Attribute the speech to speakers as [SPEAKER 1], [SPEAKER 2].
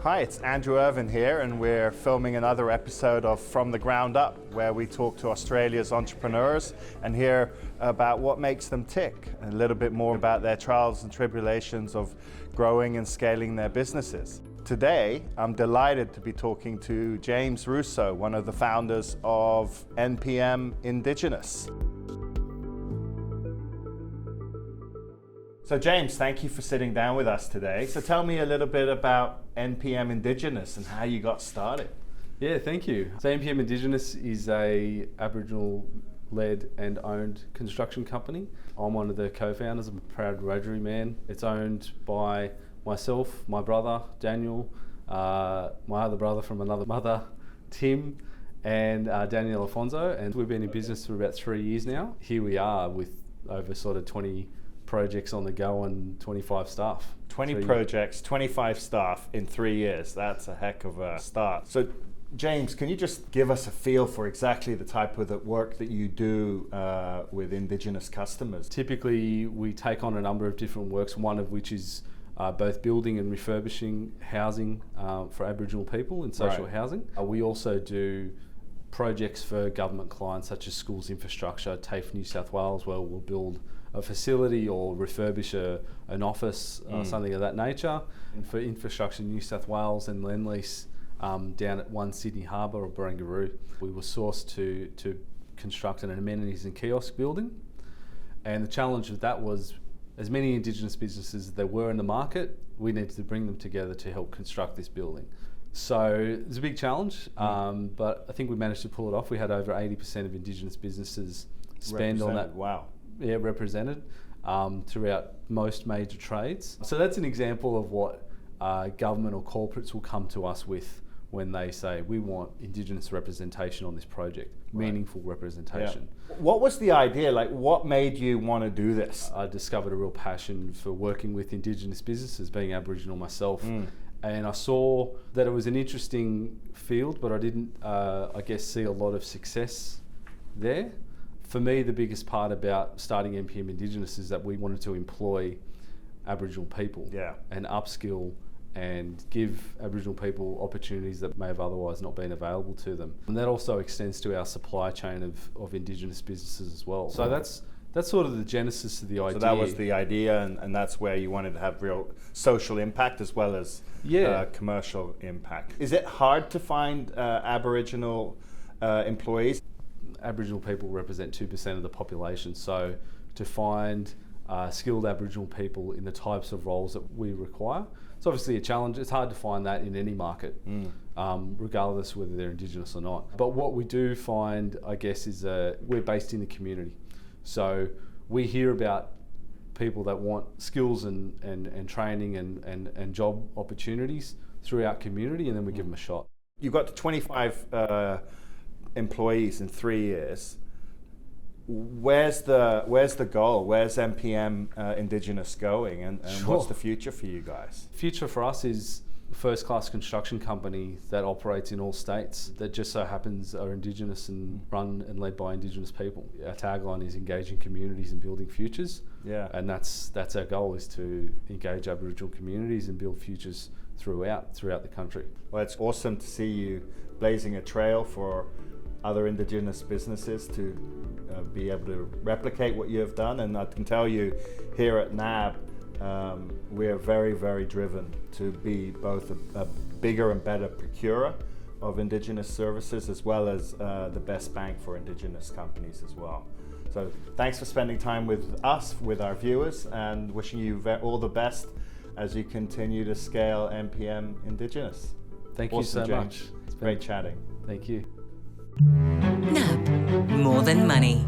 [SPEAKER 1] Hi, it's Andrew Irvine here, and we're filming another episode of From the Ground Up, where we talk to Australia's entrepreneurs and hear about what makes them tick, and a little bit more about their trials and tribulations of growing and scaling their businesses. Today, I'm delighted to be talking to James Russo, one of the founders of NPM Indigenous. So James, thank you for sitting down with us today. So tell me a little bit about NPM Indigenous and how you got started.
[SPEAKER 2] Yeah, thank you. So NPM Indigenous is a Aboriginal-led and owned construction company. I'm one of the co-founders. I'm a proud Wiradjuri man. It's owned by myself, my brother, Daniel, my other brother from another mother, Tim, and Daniel Alfonso. And we've been in business for about 3 years now. Here we are with over sort of 20 projects on the go and 25 staff.
[SPEAKER 1] 20 projects, 25 staff in 3 years. That's a heck of a start. So James, can you just give us a feel for exactly the type of the work that you do with Indigenous customers?
[SPEAKER 2] Typically, we take on a number of different works, one of which is both building and refurbishing housing for Aboriginal people in social housing. We also do projects for government clients such as schools infrastructure, TAFE New South Wales, where we'll build a facility or refurbish an office, something of that nature. And for infrastructure in New South Wales and Lend-Lease down at One Sydney Harbour or Barangaroo, we were sourced to construct an amenities and kiosk building. And the challenge of that was, as many Indigenous businesses as there were in the market, we needed to bring them together to help construct this building. So it's a big challenge, but I think we managed to pull it off. We had over 80% of Indigenous businesses spend on that.
[SPEAKER 1] Wow.
[SPEAKER 2] Yeah, represented throughout most major trades. So that's an example of what government or corporates will come to us with when they say, we want Indigenous representation on this project, meaningful representation.
[SPEAKER 1] Yeah. What was the idea? Like, what made you want to do this?
[SPEAKER 2] I discovered a real passion for working with Indigenous businesses, being Aboriginal myself. And I saw that it was an interesting field, but I didn't, I guess, see a lot of success there. For me, the biggest part about starting NPM Indigenous is that we wanted to employ Aboriginal people and upskill and give Aboriginal people opportunities that may have otherwise not been available to them. And that also extends to our supply chain of Indigenous businesses as well. So that's sort of the genesis of the idea.
[SPEAKER 1] So that was the idea, and that's where you wanted to have real social impact as well as commercial impact. Is it hard to find Aboriginal employees?
[SPEAKER 2] Aboriginal people represent 2% of the population, so to find skilled Aboriginal people in the types of roles that we require, it's obviously a challenge. It's hard to find that in any market, regardless whether they're Indigenous or not. But what we do find, I guess, is we're based in the community. So we hear about people that want skills and training and job opportunities throughout community, and then we give them a shot.
[SPEAKER 1] You've got 25 employees in 3 years. Where's the goal? Where's NPM Indigenous going, and what's the future for you guys?
[SPEAKER 2] Future for us is a first-class construction company that operates in all states that just so happens are Indigenous and run and led by Indigenous people. Our tagline is engaging communities and building futures. Yeah, and that's our goal, is to engage Aboriginal communities and build futures throughout the country.
[SPEAKER 1] Well, it's awesome to see you blazing a trail for other Indigenous businesses to be able to replicate what you have done. And I can tell you here at NAB, we're very, very driven to be both a bigger and better procurer of Indigenous services, as well as the best bank for Indigenous companies as well. So thanks for spending time with us, with our viewers, and wishing you all the best as you continue to scale NPM Indigenous.
[SPEAKER 2] Thank you so much.
[SPEAKER 1] It's great chatting.
[SPEAKER 2] Thank you.
[SPEAKER 3] NAB, more than money.